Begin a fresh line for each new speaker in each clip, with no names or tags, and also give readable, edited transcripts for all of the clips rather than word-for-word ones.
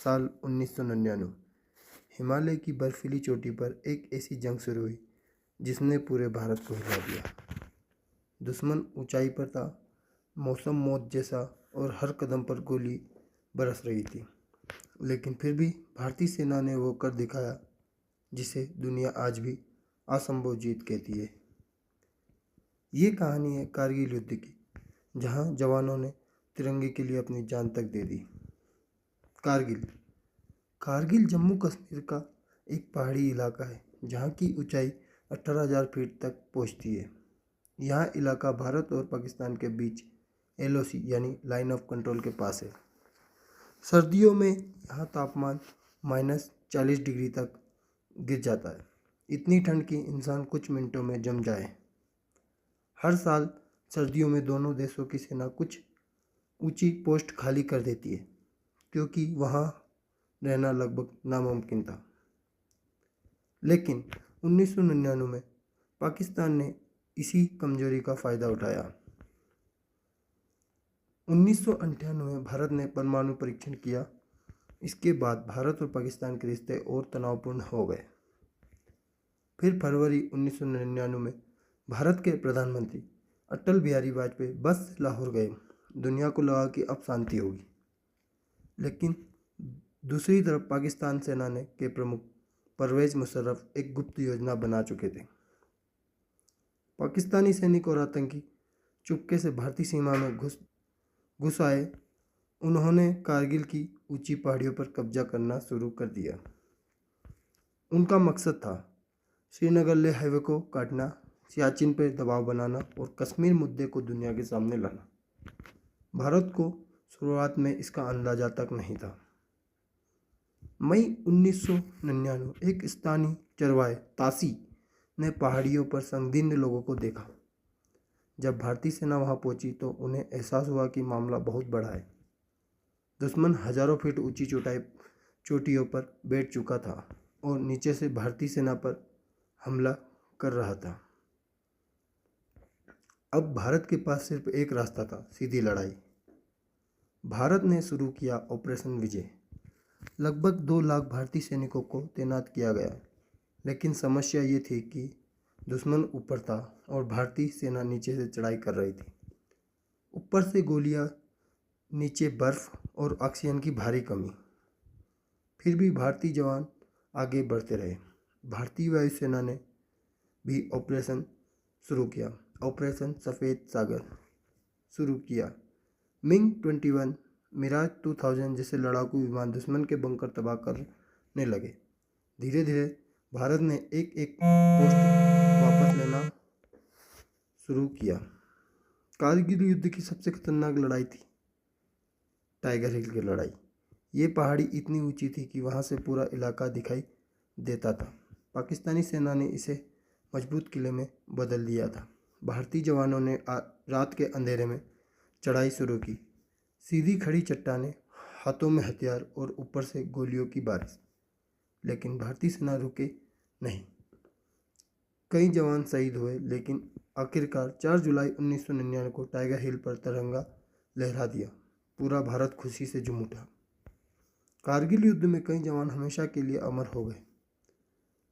साल 1999। हिमालय की बर्फीली चोटी पर एक ऐसी जंग शुरू हुई जिसने पूरे भारत को हिला दिया। दुश्मन ऊंचाई पर था, मौसम मौत जैसा और हर कदम पर गोली बरस रही थी, लेकिन फिर भी भारतीय सेना ने वो कर दिखाया जिसे दुनिया आज भी असंभव जीत कहती है। ये कहानी है कारगिल युद्ध की, जहां जवानों ने तिरंगे के लिए अपनी जान तक दे दी। कारगिल जम्मू कश्मीर का एक पहाड़ी इलाका है जहाँ की ऊंचाई 18,000 फीट तक पहुँचती है। यह इलाका भारत और पाकिस्तान के बीच LOC यानी लाइन ऑफ कंट्रोल के पास है। सर्दियों में यहाँ तापमान -40 डिग्री तक गिर जाता है, इतनी ठंड कि इंसान कुछ मिनटों में जम जाए। हर साल सर्दियों में दोनों देशों की सेना कुछ ऊंची पोस्ट खाली कर देती है, क्योंकि वहाँ रहना लगभग नामुमकिन था। लेकिन 1999 में पाकिस्तान ने इसी कमजोरी का फ़ायदा उठाया। 1998 में भारत ने परमाणु परीक्षण किया। इसके बाद भारत और पाकिस्तान के रिश्ते और तनावपूर्ण हो गए। फिर फरवरी 1999 में भारत के प्रधानमंत्री अटल बिहारी वाजपेयी बस लाहौर गए। दुनिया को लगा कि अब शांति होगी, लेकिन दूसरी तरफ पाकिस्तान सेना के प्रमुख परवेज मुशर्रफ एक गुप्त योजना बना चुके थे। पाकिस्तानी सैनिक और आतंकी चुपके से भारतीय सीमा में घुस आए। उन्होंने कारगिल की ऊंची पहाड़ियों पर कब्जा करना शुरू कर दिया। उनका मकसद था श्रीनगर लेह हाईवे को काटना, सियाचिन पर दबाव बनाना और कश्मीर मुद्दे को दुनिया के सामने लाना। भारत को शुरुआत में इसका अंदाजा तक नहीं था। मई 1999 एक स्थानीय चरवाहे तासी ने पहाड़ियों पर संदिग्ध लोगों को देखा। जब भारतीय सेना वहां पहुंची तो उन्हें एहसास हुआ कि मामला बहुत बड़ा है। दुश्मन हजारों फीट ऊंची चोटियों पर बैठ चुका था और नीचे से भारतीय सेना पर हमला कर रहा था। अब भारत के पास सिर्फ एक रास्ता था, सीधी लड़ाई। भारत ने शुरू किया ऑपरेशन विजय। लगभग 2 लाख भारतीय सैनिकों को तैनात किया गया, लेकिन समस्या ये थी कि दुश्मन ऊपर था और भारतीय सेना नीचे से चढ़ाई कर रही थी। ऊपर से गोलियां, नीचे बर्फ और ऑक्सीजन की भारी कमी। फिर भी भारतीय जवान आगे बढ़ते रहे। भारतीय वायुसेना ने भी ऑपरेशन शुरू किया, ऑपरेशन सफ़ेद सागर शुरू किया। MiG-21, मिराज 2000 जैसे लड़ाकू विमान दुश्मन के बंकर तबाह करने लगे। धीरे धीरे भारत ने एक एक पोस्ट वापस लेना शुरू किया। कारगिल युद्ध की सबसे खतरनाक लड़ाई थी टाइगर हिल की लड़ाई। ये पहाड़ी इतनी ऊंची थी कि वहां से पूरा इलाका दिखाई देता था। पाकिस्तानी सेना ने इसे मजबूत किले में बदल दिया था। भारतीय जवानों ने रात के अंधेरे में चढ़ाई शुरू की। सीधी खड़ी चट्टानें, हाथों में हथियार और ऊपर से गोलियों की बारिश। लेकिन भारतीय सेना रुके नहीं। कई जवान शहीद हुए, लेकिन आखिरकार 4 जुलाई 1999 को टाइगर हिल पर तिरंगा लहरा दिया। पूरा भारत खुशी से झूम उठा। कारगिल युद्ध में कई जवान हमेशा के लिए अमर हो गए।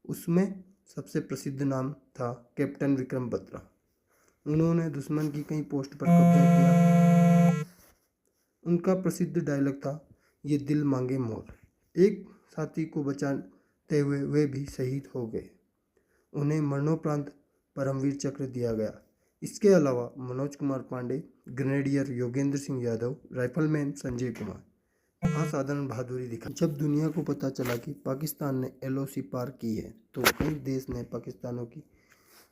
उसमें सबसे प्रसिद्ध नाम था कैप्टन विक्रम बत्रा। उन्होंने दुश्मन की कई पोस्ट पर कब्जा किया। उनका प्रसिद्ध डायलॉग था, ये दिल मांगे मोर। एक साथी को बचाते हुए वे भी शहीद हो गए। उन्हें मरणोपरांत परमवीर चक्र दिया गया। इसके अलावा मनोज कुमार पांडे, ग्रेनेडियर योगेंद्र सिंह यादव, राइफलमैन संजय कुमार असाधारण बहादुरी दिखा। जब दुनिया को पता चला कि पाकिस्तान ने LOC पार की है तो कई देश ने पाकिस्तानों की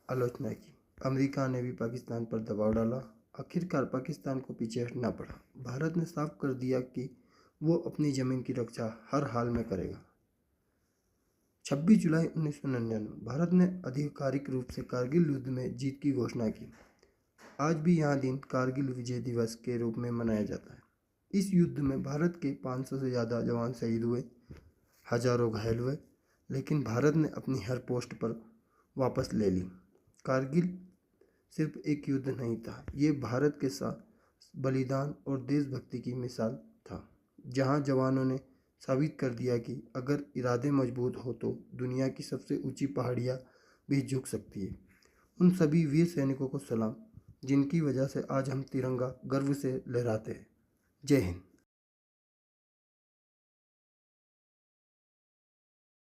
आलोचना की। अमेरिका ने भी पाकिस्तान पर दबाव डाला। आखिरकार पाकिस्तान को पीछे हटना पड़ा। भारत ने साफ कर दिया कि वो अपनी ज़मीन की रक्षा हर हाल में करेगा। 26 जुलाई 1999 भारत ने आधिकारिक रूप से कारगिल युद्ध में जीत की घोषणा की। आज भी यह दिन कारगिल विजय दिवस के रूप में मनाया जाता है। इस युद्ध में भारत के 500 से ज़्यादा जवान शहीद हुए, हजारों घायल हुए, लेकिन भारत ने अपनी हर पोस्ट पर वापस ले ली। कारगिल सिर्फ एक युद्ध नहीं था, ये भारत के साथ बलिदान और देशभक्ति की मिसाल था। जहां जवानों ने साबित कर दिया कि अगर इरादे मजबूत हो तो दुनिया की सबसे ऊंची पहाड़ियाँ भी झुक सकती है। उन सभी वीर सैनिकों को सलाम, जिनकी वजह से आज हम तिरंगा गर्व से लहराते हैं। जय हिंद।